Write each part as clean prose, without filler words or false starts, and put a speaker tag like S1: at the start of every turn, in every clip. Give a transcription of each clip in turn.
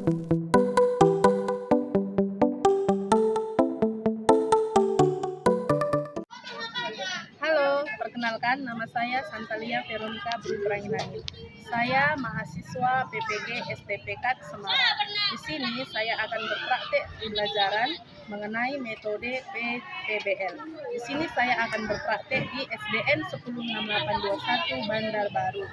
S1: Halo, perkenalkan nama saya Santalia Veronica Brutrainani. Saya mahasiswa PPG STPK Semarang. Di sini saya akan berpraktek pembelajaran mengenai metode PTBL. Di sini saya akan berpraktek di SDN 106821 Bandar Baru.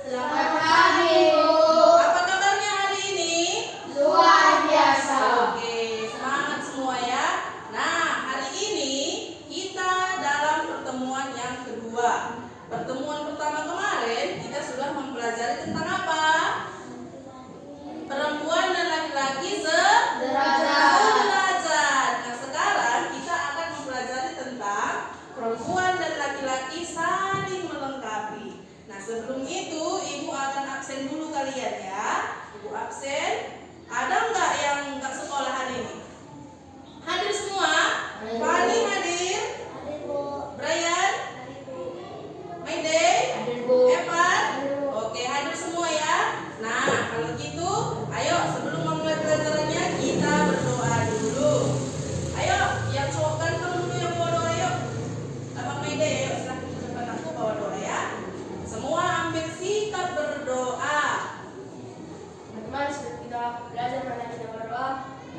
S2: Selamat pagi, Bu. Apa kabarnya hari ini? Luar biasa. Oke, semangat semua ya. Nah, hari ini kita dalam pertemuan yang kedua. Pertemuan pertama kemarin kita sudah mempelajari tentang apa? Perempuan dan laki-laki sederajat. Nah, sekarang kita akan mempelajari tentang perempuan dan laki-laki saling melengkapi. Nah, sebelum itu Ibu akan absen dulu kalian ya. Ibu absen. Ada nggak yang nggak sekolah hari ini? Hadir semua? Fani hadir?
S3: Hadir, Bu.
S2: Brian?
S3: Hadir, Bu.
S2: Mayday?
S3: Hadir, Bu.
S2: Evan?
S3: Hadir, Bu.
S2: Oke, hadir semua ya. Nah, kalau gitu, ayo sebelum memulai pelajarannya kita berdoa dulu. Ayo, yang cowok ganteng dulu yang bawa doa, yuk. Abang Mayday, ayo silahkan ke depan aku bawa doa ya. Semua ambil sikap berdoa.
S3: Teman-teman, sebelum kita belajar pada kita berdoa,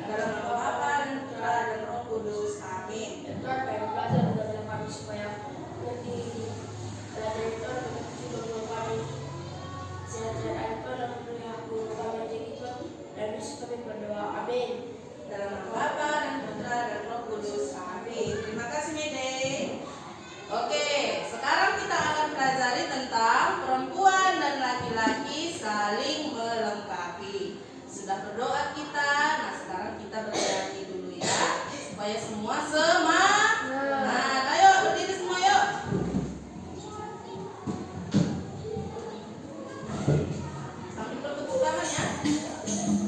S2: Dalam nama Bapa dan Putra dan Roh Kudus. Amin.
S3: ya Tuhan, kami belajar untuk dalam kami supaya mengerti belajar itu untuk juga kami sehat-sehat itu dan memberi aku kami jadi itu dan bisa kami berdoa. Amin.
S2: Dalam nama Bapa dan Putra dan Roh Kudus. Amin. Terima kasih Mede. Oke, sekarang kita akan pelajari tentang perempuan dan laki-laki saling melengkapi. Sudah berdoa kita, nah sekarang kita bernyanyi dulu ya, supaya semua semangat. Ayo berdiri semua yuk. Sambil bertepuk tangan ya.
S3: Amin.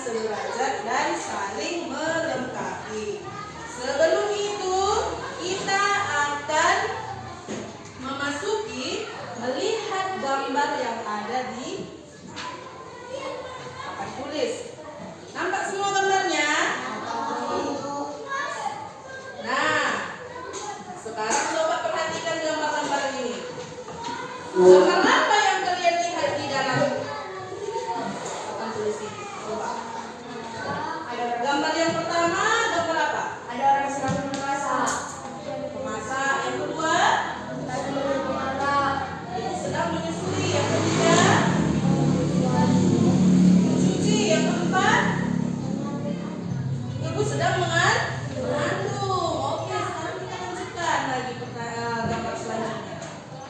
S2: sederajat dan saling melengkapi. Sebelum itu, kita akan memasuki melihat gambar yang ada di papan tulis. Nampak semua gambarnya? Nah, sekarang coba perhatikan gambar-gambar ini. Gambar apa yang kalian lihat di dalam papan tulis ini? Coba. Gambar yang pertama, gambar apa?
S3: Ada orang sedang memasak.
S2: Memasak. Yang kedua,
S3: Lagi memasak.
S2: ibu sedang menyusui. Yang ketiga, mencuci. Yang keempat, ibu sedang mengandung. Oke, sekarang kita lanjutkan lagi gambar selanjutnya.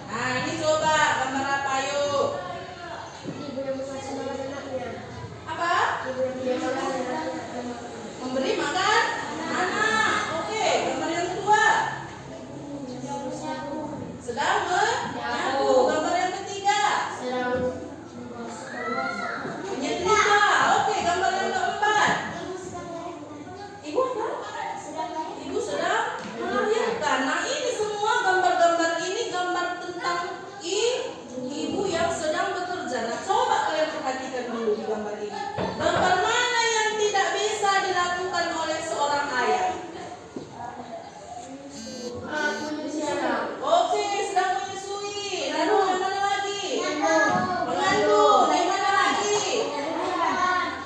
S2: Nah, ini coba gambar apa yuk?
S3: Ibu yang mengasihi anak-anaknya.
S2: Apa?
S3: Ibu yang mengasihi anak-anaknya.
S2: Memberi makan anak. Oke, gambar yang kedua. Sedang menyapu. Gambar yang ketiga.
S3: Sedang
S2: Menyetrika. Oke, gambar yang keempat. Ibu apa? Ibu sedang melahirkan. Nah, ini semua gambar-gambar ini gambar tentang ibu yang sedang bekerja. Nah, coba kalian perhatikan dulu di gambar ini. Gambar mana yang tidak bisa dilakukan oleh seorang ayah?
S3: menyusui anak.
S2: Oke, sedang menyusui. Lalu yang mana lagi? Mengandung. Yang mana lagi?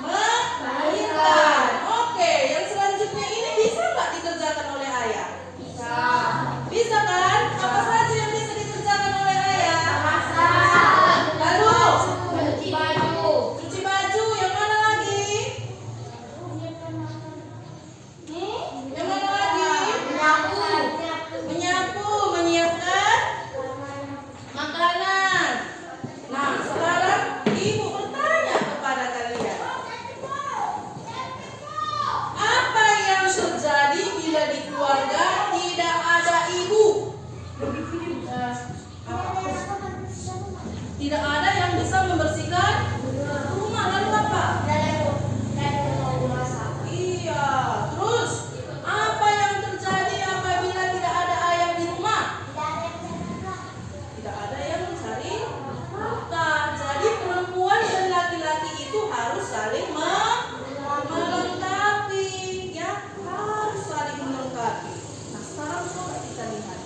S2: Melahirkan. Oke, yang selanjutnya ini bisa nggak dikerjakan oleh ayah?
S3: Bisa.
S2: Bisa kan? Apa saja yang bisa dikerjakan oleh ayah? Lalu
S3: Mencuci baju.
S2: cuci baju. Yang mana lagi? Yang mana lagi? Menyapu, menyiapkan makanan. Nah, sekarang ibu bertanya kepada kalian. Apa yang terjadi bila di keluarga tidak ada ibu? Tidak ada yang bisa membersihkan rumah. Lalu apa? Iya. Terus apa yang terjadi apabila tidak ada ayah di rumah? Tidak ada yang mencari nafkah. Jadi perempuan dan laki-laki itu harus saling melengkapi, ya, harus saling melengkapi. Nah, sekarang coba kita lihat.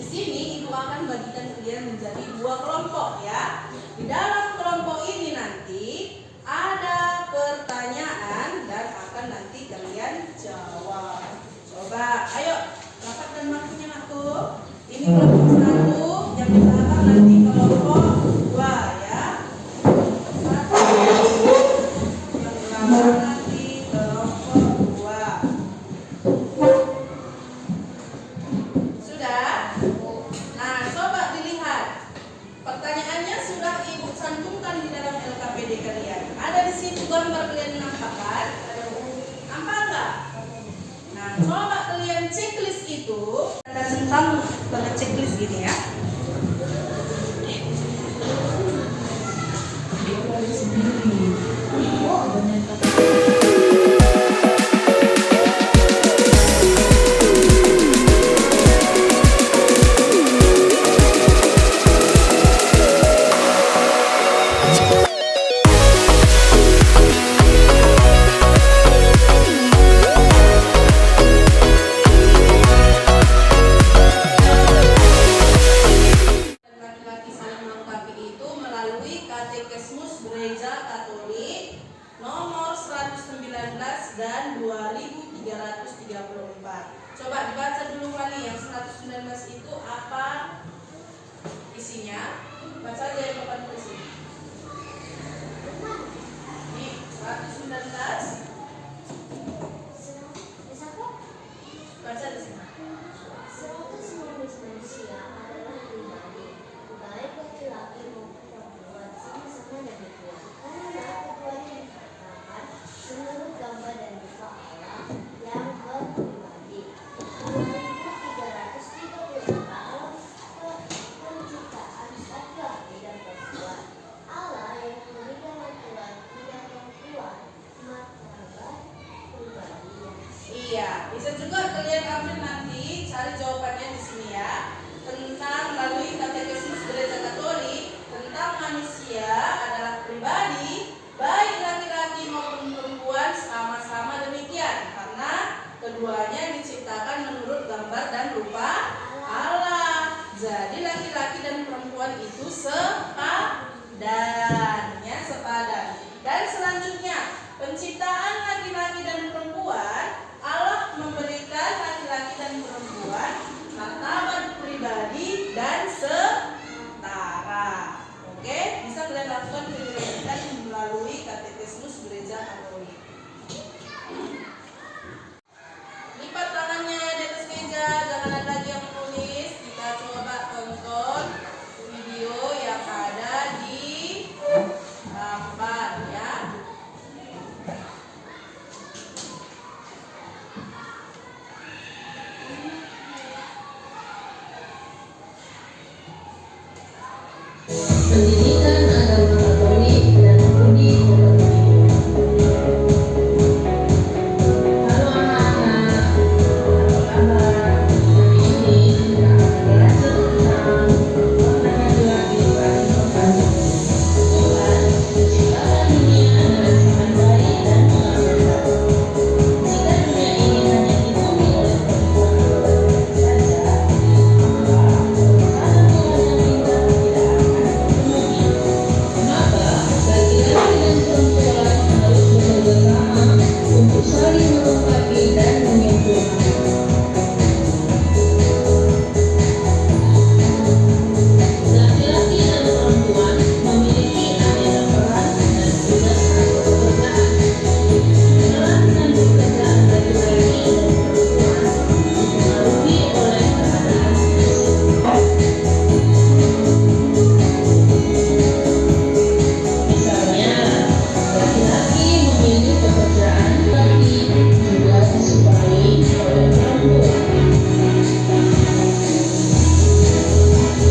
S2: Di sini ibu akan bagikan kalian menjadi dua kelompok, ya. Di dalam kelompok ini nanti ada pertanyaan dan akan nanti kalian jawab. Coba, ayo rapatkan waktunya aku. Ini kelompok satu, yang di belakang nanti kelompok dua, ya. Satu, yang belakang nanti kelompok dua. Sudah? Nah, coba dilihat. Pertanyaannya sudah ibu cantumkan di dalam LKPD kalian. Ada di situ gambar kalian nampak kan? Nampak nggak? Nah, coba kalian checklist itu. Ada tentang pada checklist gini, ya. Laki-laki saling melengkapi itu melalui Katekismus Gereja Katolik nomor 119 dan 2334. Coba dibaca dulu Fani, yang 119 itu apa isinya? Baca aja yang papan tulis ini. Nih, 119. Baca di sini.
S3: 119 manusia adalah pribadi, baik laki-laki maupun perempuan, sama-sama dari Tuhan. Karena keduanya dikatakan menurut gambar dan rupa Allah yang berpribadi. 2334 penciptaan laki-laki dan perempuan.
S2: bisa juga kalian ambil nanti cari jawabannya di sini ya. Tentang melalui Katekismus Gereja Katolik tentang manusia adalah pribadi, baik laki-laki maupun perempuan sama-sama demikian, karena keduanya diciptakan menurut gambar dan rupa Allah. Jadi laki-laki dan perempuan itu sepadan, ya, sepadan. Dan selanjutnya, penciptaan laki-laki dan perempuan, Allah memberikan laki-laki dan perempuan martabat pribadi dan setara. Oke, bisa kalian lakukan penyelidikan melalui Katekismus Gereja Katolik. Lipat tangannya di atas meja, jangan ada lagi yang menulis. Kita coba tonton video yang ada di gambar ya.
S4: Pendidikan agama Katolik dan budi pekerti. Halo anak-anak, apa kabar? Hari ini kita akan belajar tentang pengajaran kehidupan rohani. Tuhan menciptakan dunia dengan sangat baik dan menyenangkan. Jika dunia ini hanya dihuni oleh perempuan saja, maka rencana Tuhan yang indah tidak akan terpenuhi. Maka laki-laki dan perempuan harus bekerja sama untuk saling melengkapi dan menyempurnakan. Laki-laki dan perempuan memiliki aneka peran dan tugas atau pekerjaan. Peran dan pekerjaan laki-laki dan perempuan dipengaruhi oleh keadaan fisik. Misalnya, laki-laki memiliki pekerjaan tapi juga disukai oleh perempuan.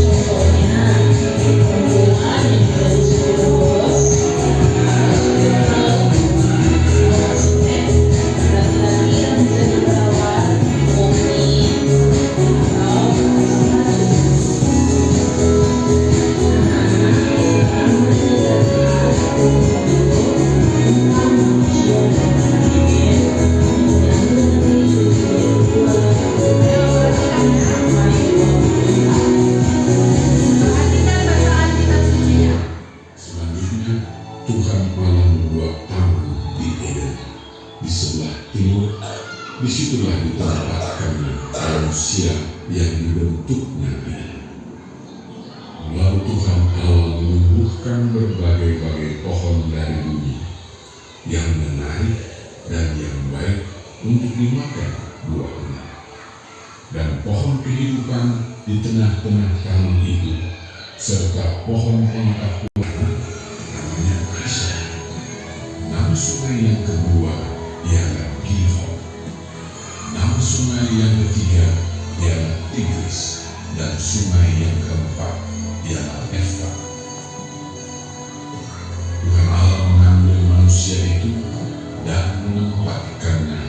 S4: Contohnya, perempuan yang menjadi supir bos, asisten, laki-laki yang menjadi perawat, koki, atau asisten. Anak-anak sekarang belajar tentang manusia dan pendidikan yang memiliki dua sampai 20 tahun.
S2: Perhatikan bacaan kitab sucinya.
S5: Selanjutnya, Tuhan Allah membuat taman di Eden di sebelah timur. Disitulah ditempatkannya manusia yang dibentuknya ini. Lalu Tuhan Allah menumbuhkan berbagai-bagai pohon dari bumi yang menarik dan yang baik untuk dimakan buahnya. Dan pohon kehidupan di tengah-tengah taman itu, serta pohon pengetahuan namanya Asher. Nama sungai yang kedua ialah Gihon. Nama sungai yang ketiga ialah Tigris, dan sungai yang keempat ialah Efrat. Tuhan Allah mengambil manusia itu dan menempatkannya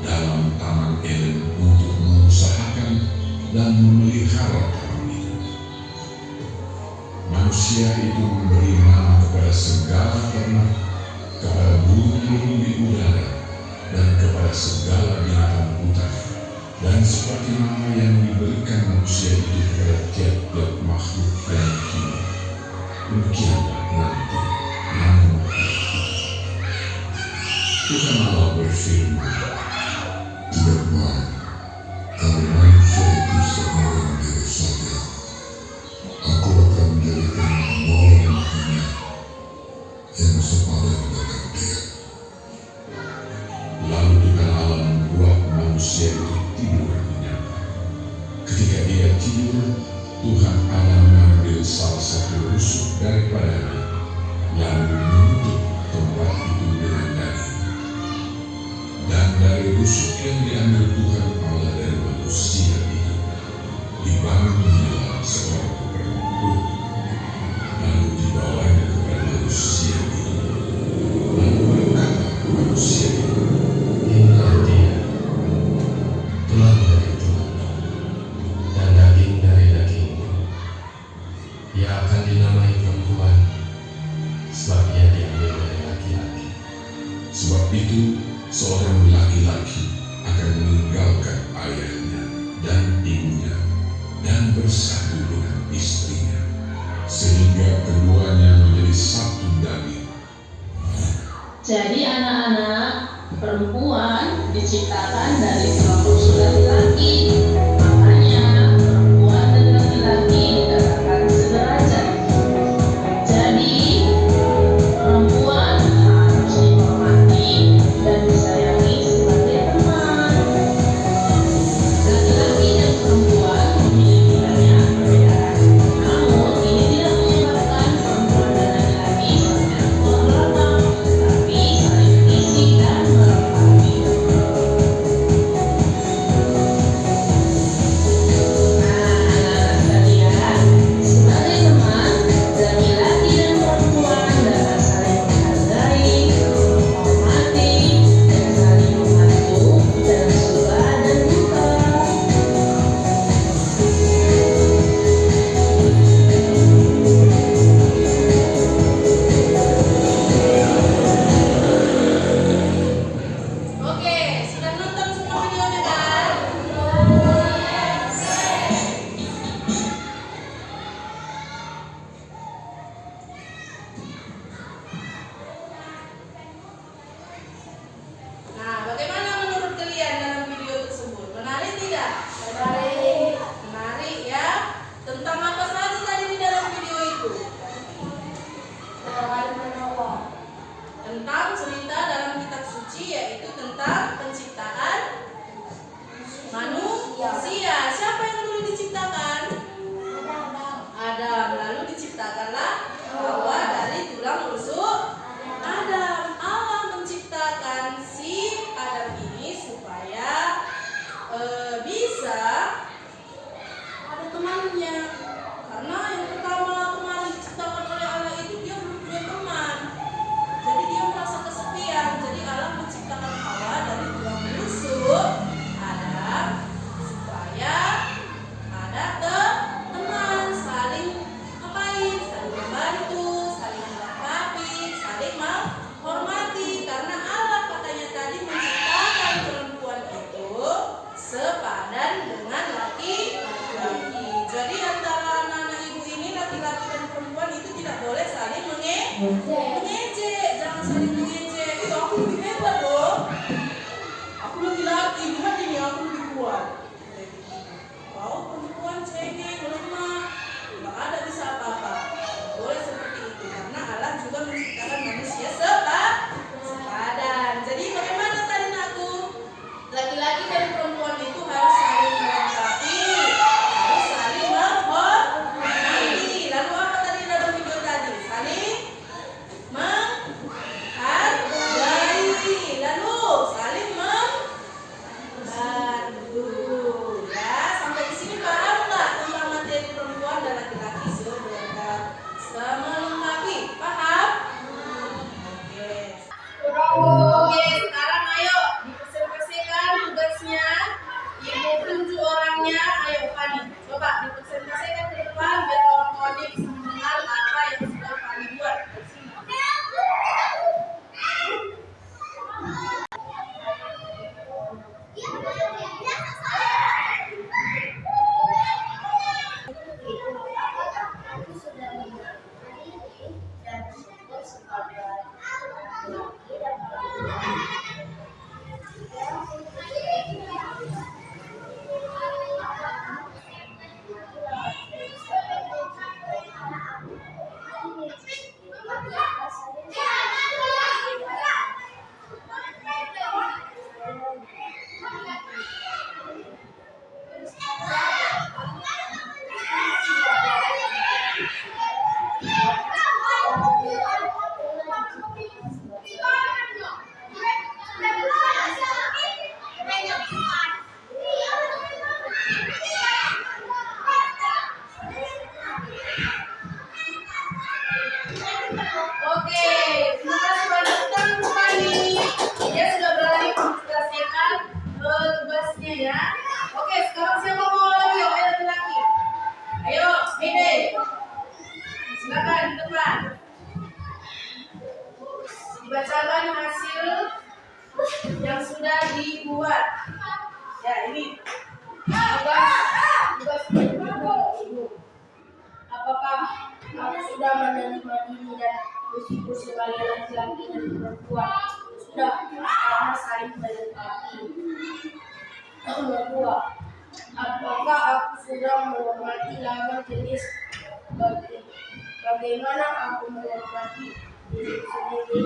S5: dalam taman Eden untuk mengusahakan dan memelihara taman itu. Manusia itu memberi nama kepada segala ternak, kepada burung-burung di udara, dan kepada segala binatang hutan. Dan seperti nama yang diberikan manusia itu kepada tiap-tiap makhluk yang hidup, demikianlah nanti nama itu. Tuhan Allah berfirman,
S6: tidak baik kalau manusia itu seorang diri saja. Aku akan menjadikan dua orang ini yang sepadan dengan dia.
S5: Lalu Tuhan Allah membuat manusia itu tidur nyenyak. Ketika dia tidur, Tuhan Allah mengambil salah satu rusuk daripadanya, lalu menutup tempat itu dengan daging. Dan dari rusuk yang diambil Tuhan Allah dari manusia itu, dibangunlah seorang perempuan, lalu dibawanya kepada manusia itu. Lalu berkata manusia itu, inilah dia. Sebab itu, seorang laki-laki akan meninggalkan ayahnya dan ibunya dan bersatu dengan istrinya, sehingga keduanya menjadi satu daging.
S4: Jadi anak-anak, perempuan diciptakan dari dua unsur laki-laki. Makanya perempuan dan laki-laki dikatakan sederajat. Jadi perempuan harus dihormati dan disayangi sebagai teman. Laki-laki dan perempuan memiliki banyak perbedaan. Namun ini tidak menyebabkan perempuan dan laki-laki saling berlawan, tetapi saling mengisi dan melengkapi.
S2: hasil yang sudah dibuat. Ya, ini
S3: tugas ibu. Apakah aku sudah menerima diri dan bersyukur sebagai laki-laki dan perempuan? Sudah, karena saling melengkapi. Nomor 2. Apakah aku sudah menghormati lawan jenis? Bagaimana aku menghormati diri sendiri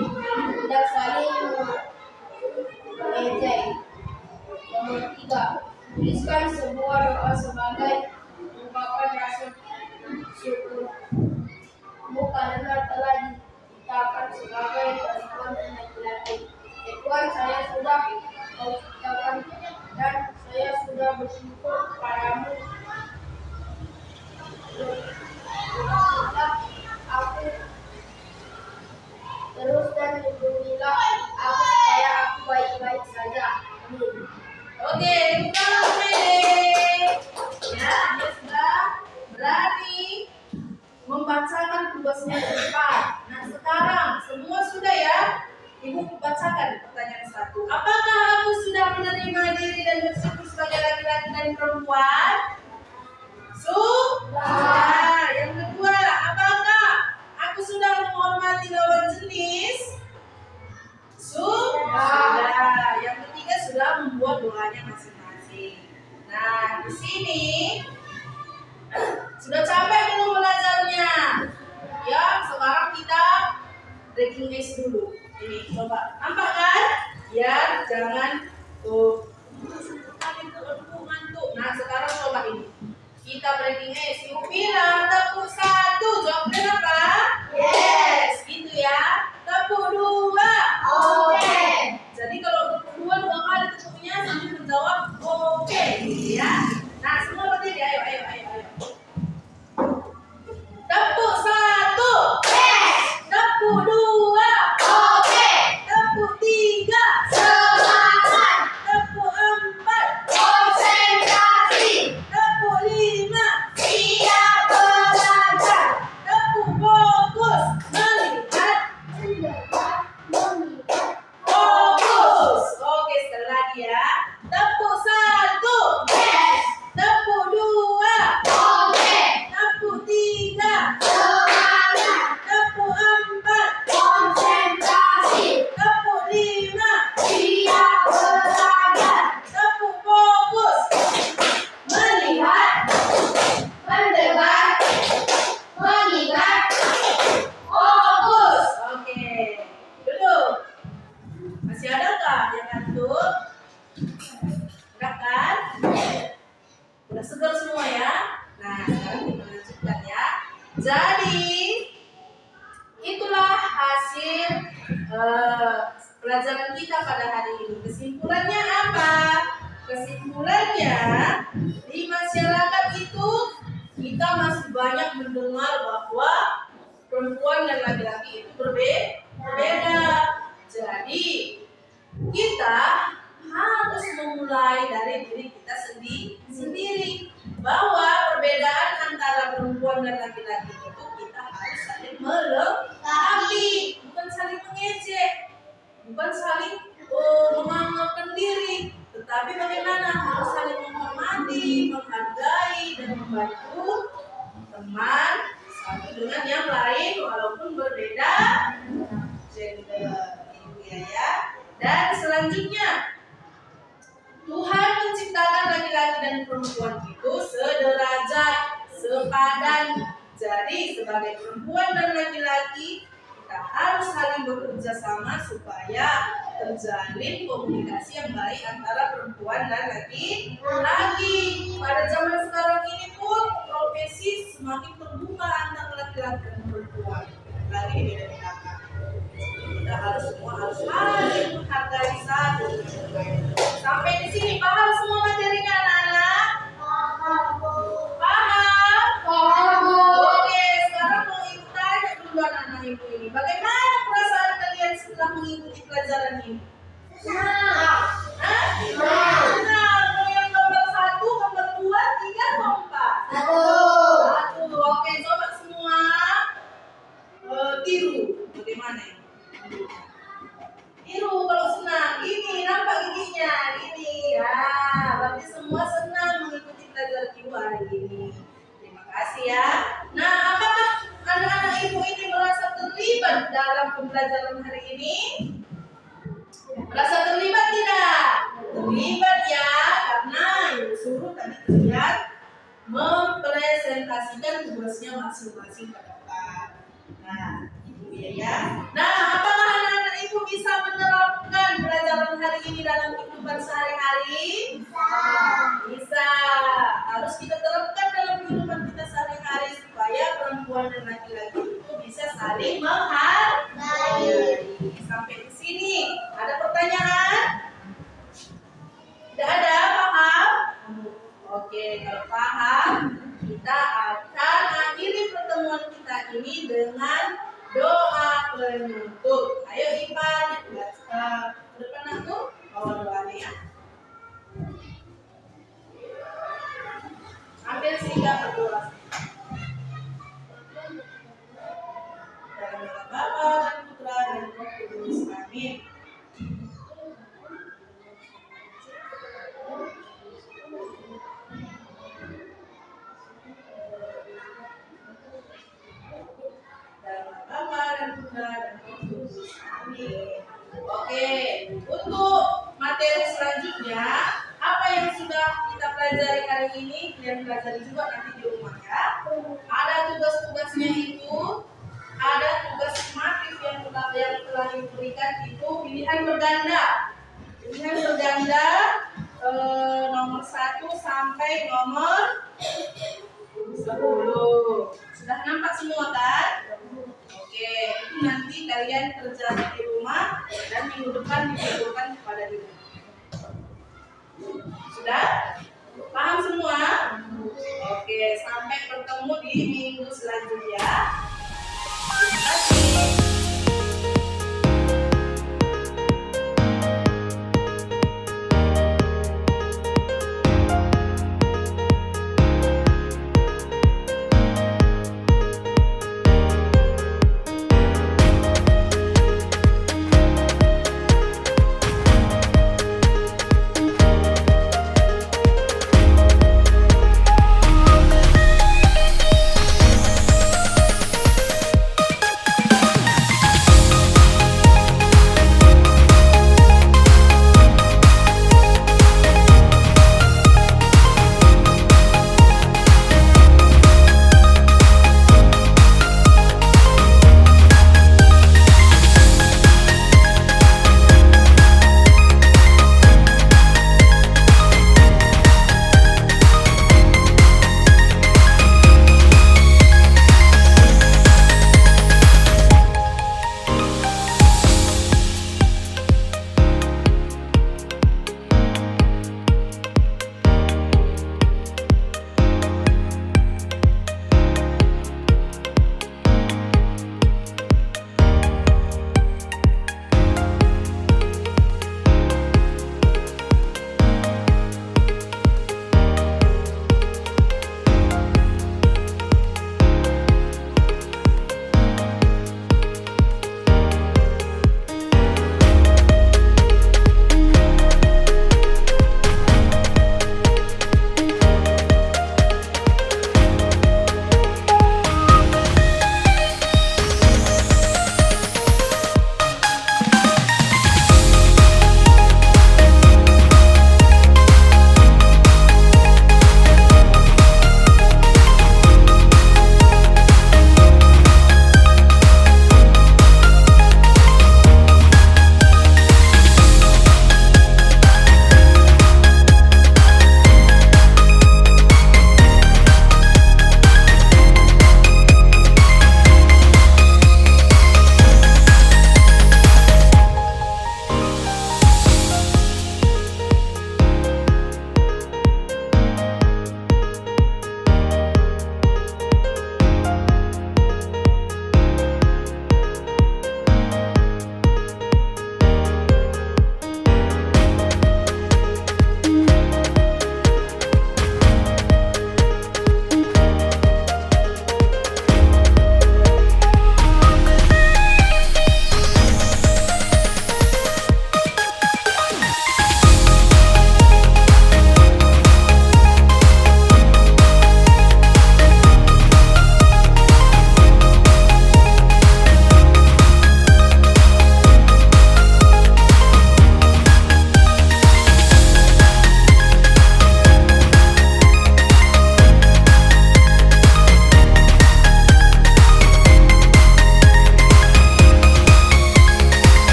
S3: dan saling mengejek? Nomor 3. Tuliskan sebuah doa sebagai ungkapan rasa syukurmu karena telah diciptakan sebagai perempuan dan laki-laki. Tuhan, saya sudah kau ciptakan dan saya sudah bersyukur kepadamu. Lindungilah aku terus dan lindungilah aku supaya aku baik-baik saja. Amin.
S2: Oke, buka Mede. Ya, dia sudah berani membacakan tugasnya ke depan. Nah, sekarang semua sudah ya. Ibu bacakan pertanyaan 1. Apakah aku sudah menerima diri dan bersyukur sebagai laki-laki dan perempuan? Sudah. Yang kedua, apakah aku sudah menghormati lawan jenis? Sudah. Yang ketiga, sudah membuat doanya masing-masing. Nah, di sini sudah capek belum belajarnya? Ya, sekarang kita breaking ice dulu. Ini coba, nampak kan? Ya, jangan tuh ngantuk. Nah, sekarang coba ini. Kita breaking ice. Ibu bilang tepuk 1. Jawabnya apa? Yes. Gitu ya. Tepuk 2. Oke. Jadi kalau tepuk 2 kali tepuknya sambil menjawab oke. Gitu ya. Nah, semua berdiri. Ayo. Tepuk 1. Yes. Tepuk 2. Oke. Tepuk 3. Semangat. Tepuk 4. Konsentrasi. Tepuk 5. Siap belajar. Tepuk fokus. Melihat. Fokus. Oke, sekali lagi ya. Tepuk 1. Yes. Tepuk 2. Oke. Tepuk 3. Semangat. Tepuk 4. Konsentrasi. Tepuk 5. Siap belajar. Tepuk fokus. Melihat. Mendengar. Mengingat. Fokus. Oke. Duduk. Masih adakah yang ngantuk? Enggak kan? Udah segar semua ya? Nah, sekarang kita lanjutkan ya. Jadi, itulah hasil pelajaran kita pada hari ini. Kesimpulannya apa? Kesimpulannya, di masyarakat itu kita masih banyak mendengar bahwa perempuan dan laki-laki itu berbeda. Jadi, kita harus memulai dari diri kita sendiri bahwa perbedaan antara perempuan dan laki-laki itu kita harus saling melengkapi, bukan saling mengejek, bukan saling menganggarkan diri, tetapi bagaimana harus saling menghormati, menghargai dan membantu teman satu dengan yang lain walaupun berbeda gender. Ya. Dan selanjutnya, Tuhan menciptakan laki-laki dan perempuan itu sederajat, sepadan. Jadi sebagai perempuan dan laki-laki kita harus saling bekerja sama supaya terjalin komunikasi yang baik antara perempuan dan laki-laki. Pada zaman sekarang ini pun profesi semakin terbuka antara laki-laki dan perempuan. Lagi beda-bedakan. Kita semua harus saling menghargai satu sama lain. Sampai di sini paham semua materinya anak-anak? Paham? Oke, sekarang mau ibu tanya dulu anak-anak ibu ini. Bagaimana perasaan kalian setelah mengikuti pelajaran ini? Senang. Senang. Mau yang nomor 1, nomor 2, 3, atau 4? 1. Oke, coba semua tiru. Bagaimana ini? kasih ya. Nah, apakah anak-anak ibu ini merasa terlibat dalam pembelajaran hari ini? Merasa terlibat tidak? Terlibat ya, karena yang disuruh tadi kalian mempresentasikan tugasnya masing-masing ke depan. Nah, itu dia ya. Nah, apakah anak-anak ibu bisa menerapkan pelajaran hari ini dalam kehidupan sehari-hari? Bisa. Harus kita terapkan dalam kehidupan kita sehari-hari supaya perempuan dan laki-laki itu bisa saling menghargai. Sampai di sini ada pertanyaan? Tidak ada, paham? Oke, kalau paham, kita akan akhiri pertemuan kita ini dengan doa penutup. Ayo Ipan, ke depan aku, bawa doanya ya. Ambil sehingga berdoa. Dalam nama Bapa dan Putra dan Roh Kudus. Amin. Oke, untuk materi selanjutnya, apa yang sudah kita pelajari hari ini, kalian pelajari juga nanti di rumah ya. Ada tugas-tugasnya itu, ada tugas sumatif yang telah diberikan itu pilihan berganda. Pilihan berganda nomor 1 sampai nomor 10. Sudah nampak semua kan? Oke, itu nanti kalian kerjakan di rumah dan minggu depan ditunjukkan kepada ibu. Sudah? Paham semua? Oke, sampai bertemu di minggu selanjutnya.